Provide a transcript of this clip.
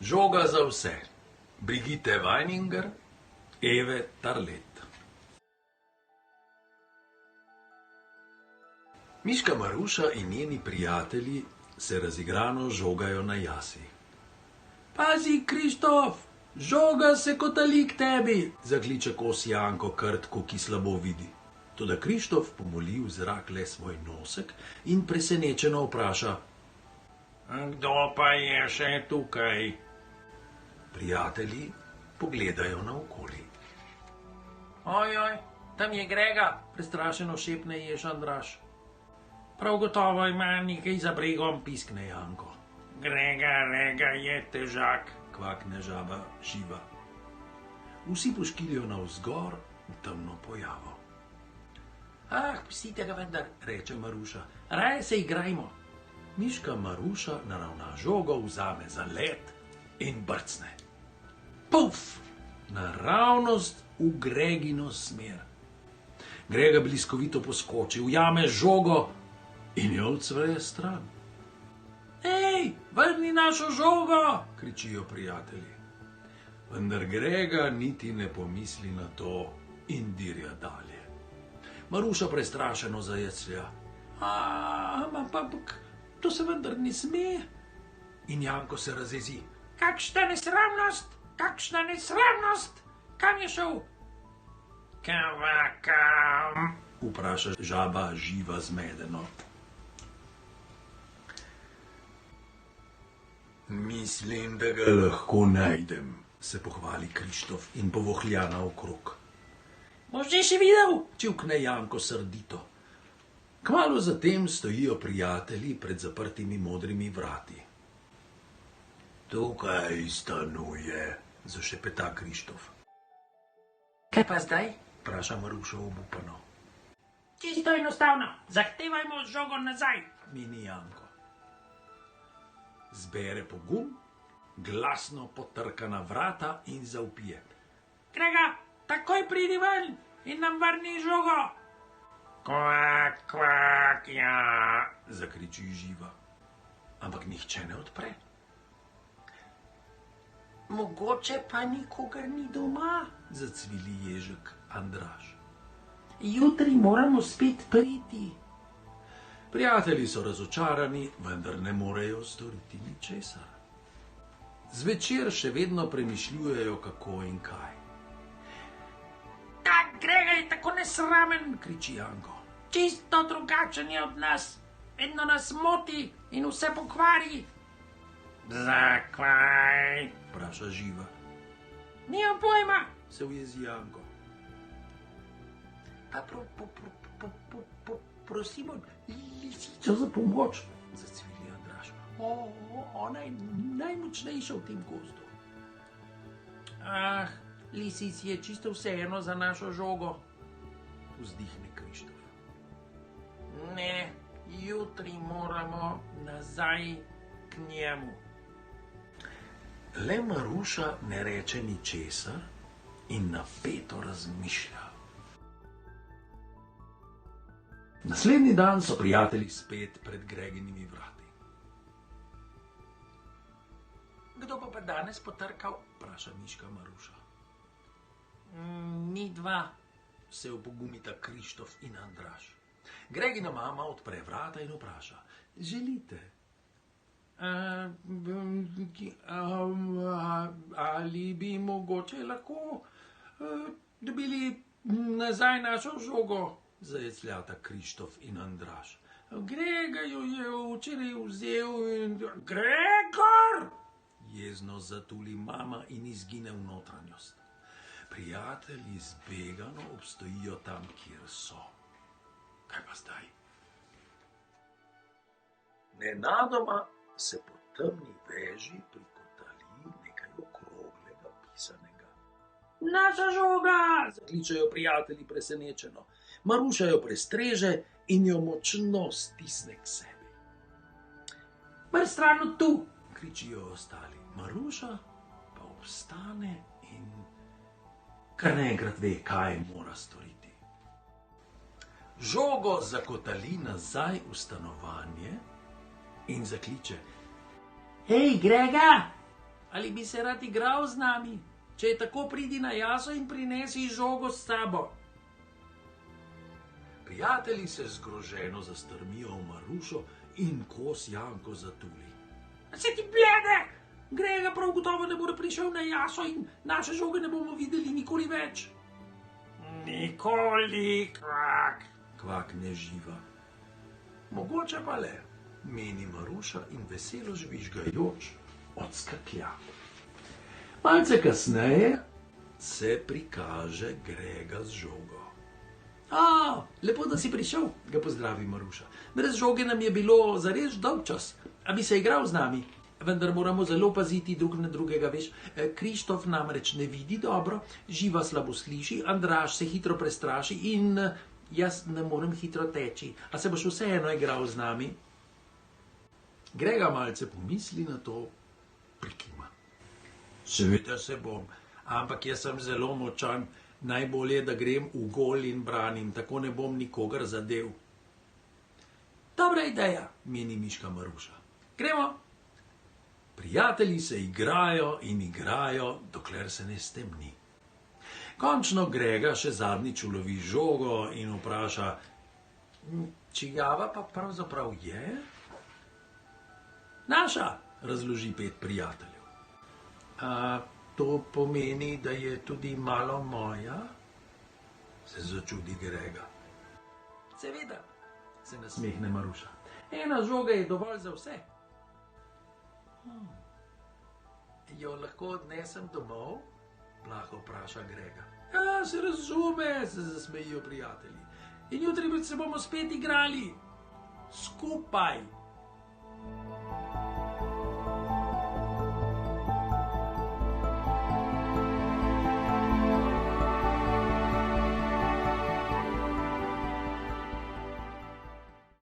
Žoga za vse. Brigitte Weininger, Eve Tarlet. Miška Maruša in njeni prijatelji se razigrano žogajo na jasi. Pazi, Krištof, žoga se kotali k tebi, zakliče kos Janko Krtku, ki slabo vidi. Toda Krištof pomoli v zrak le svoj nosek in presenečeno vpraša: Kdo pa je še tukaj? Prijatelji pogledajo naokoli. Ojoj, tam je Grega, prestrašeno šepne jež Andraž. Prav gotovo ima nekaj za bregom, piskne Janko. Grega je težak, kvakne žaba Živa. Vsi poškilijo navzgor v temno pojavo. Pustite ga vendar, reče Maruša, raje se igrajmo. Miška Maruša naravna žogo, vzame za let in brcne. Puf! Naravnost v Gregino smer. Grega bliskovito poskoči, ujame žogo in jo odsvre stran. Ej, vrni našo žogo, kričijo prijatelji. Vendar Grega niti ne pomisli na to in dirja dalje. Maruša prestrašeno zajeclja. Ampak to se vendar ne sme. In Janko se razjezi. Kakšna nesramnost, kakšna nesramnost, kam je šel? Kam? Vpraša žaba Živa zmedeno. Mislim, da ga lahko najdem, se pohvali Krištof in povohlja naokrog. Boš že še videl, čivkne Janko srdito. Kmalu zatem stojijo prijatelji pred zaprtimi modrimi vrati. Tukaj stanuje, zašepeta Krištof. Kaj pa zdaj? Vpraša Maruša obupano. Čisto enostavno, zahtevajmo žogo nazaj, meni Janko. Zbere pogum, glasno potrka na vrata in zavpije. Grega, takoj pridi ven in nam vrni žogo. Kvak, ja, zakriči Živa. Ampak nihče ne odpre. Mogoče pa nikogar ni doma, zacvili ježek Andraž. Jutri moramo spet priti. Prijatelji so razočarani, vendar ne morejo storiti ničesar. Zvečer še vedno premišljujejo, kako in kaj. Grega je tako nesramen, kriči Janko. Čisto drugačen je od nas. Vedno nas moti in vse pokvari. Zakvaj? Vpraša Živa. Nimam pojma, se ujezi Janko. Pa prosimo lisico za pomoč, zacvili Andraž. Ona je najmočnejša v tem gozdu. Lisici je čisto vseeno za našo žogo, vzdihne Krištof. Ne, jutri moramo nazaj k njemu. Le Maruša ne reče ničesar in napeto razmišlja. Naslednji dan so prijatelji spet pred Greginimi vrati. Kdo pa danes potrkal? Vpraša miška Maruša. Mi dva, se opogumita Krištof in Andraž. Gregina mama odpre vrata in vpraša. Želite? Ali bi mogoče lahko dobili nazaj našo žogo? Zajecljata Krištof in Andraž. Grega jo je včeraj vzel in... Gregor! Jezno zatuli mama in izgine v notranjost. Prijatelji zbegano obstojijo tam, kjer so. Kaj pa zdaj? Nenadoma se po temni veži prikotali nekaj okroglega pisanega. Naša žoga! Zakličejo prijatelji presenečeno. Maruša jo prestreže in jo močno stisne k sebi. Mr stran od tu, kričijo ostali. Maruša pa obstane in kar naenkrat ve, kaj mora storiti. Žogo zakotali nazaj v stanovanje in zakliče. Hej, Grega, ali bi se rad igral z nami? Če je tako, pridi na jaso in prinesi žogo s sabo. Prijatelji se zgroženo zastrmijo v Marušo in kos Janko zatuli. Se ti blede! Grega prav gotovo ne bo prišel na jaso in naše žoge ne bomo videli nikoli več. Nikoli, kvak, kvakne Živa. Mogoče pa le, meni Maruša in veselo žvižgajoč odskaklja. Malce kasneje se prikaže Grega z žogo. Lepo, da si prišel, ga pozdravi Maruša. Brez žoge nam je bilo zares dolgčas, a bi se igral z nami. Vendar moramo zelo paziti drug na drugega, veš. Krištof namreč ne vidi dobro, Živa slabo sliši, Andraž se hitro prestraši in jaz ne morem hitro teči. A se boš vseeno igral z nami? Grega malce pomisli na to, prikima. Seveda se bom, ampak jaz sem zelo močan. Najbolje, da grem v gol in branim, tako ne bom nikogar zadev. Dobra ideja, meni miška Maruša. Gremo! Prijatelji se igrajo in igrajo, dokler se ne stemni. Končno Grega še zadnjič ulovi žogo in vpraša, čigava pa pravzaprav je? Naša, razloži 5 prijateljev. To pomeni, da je tudi malo moja? Se začudi Grega. Seveda, se nasmehne Maruša. Ena žoga je dovolj za vse. Jo lahko odnesem domov? Plaho vpraša Grega. Se razume, se zasmejijo prijatelji. In jutri se bomo spet igrali. Skupaj.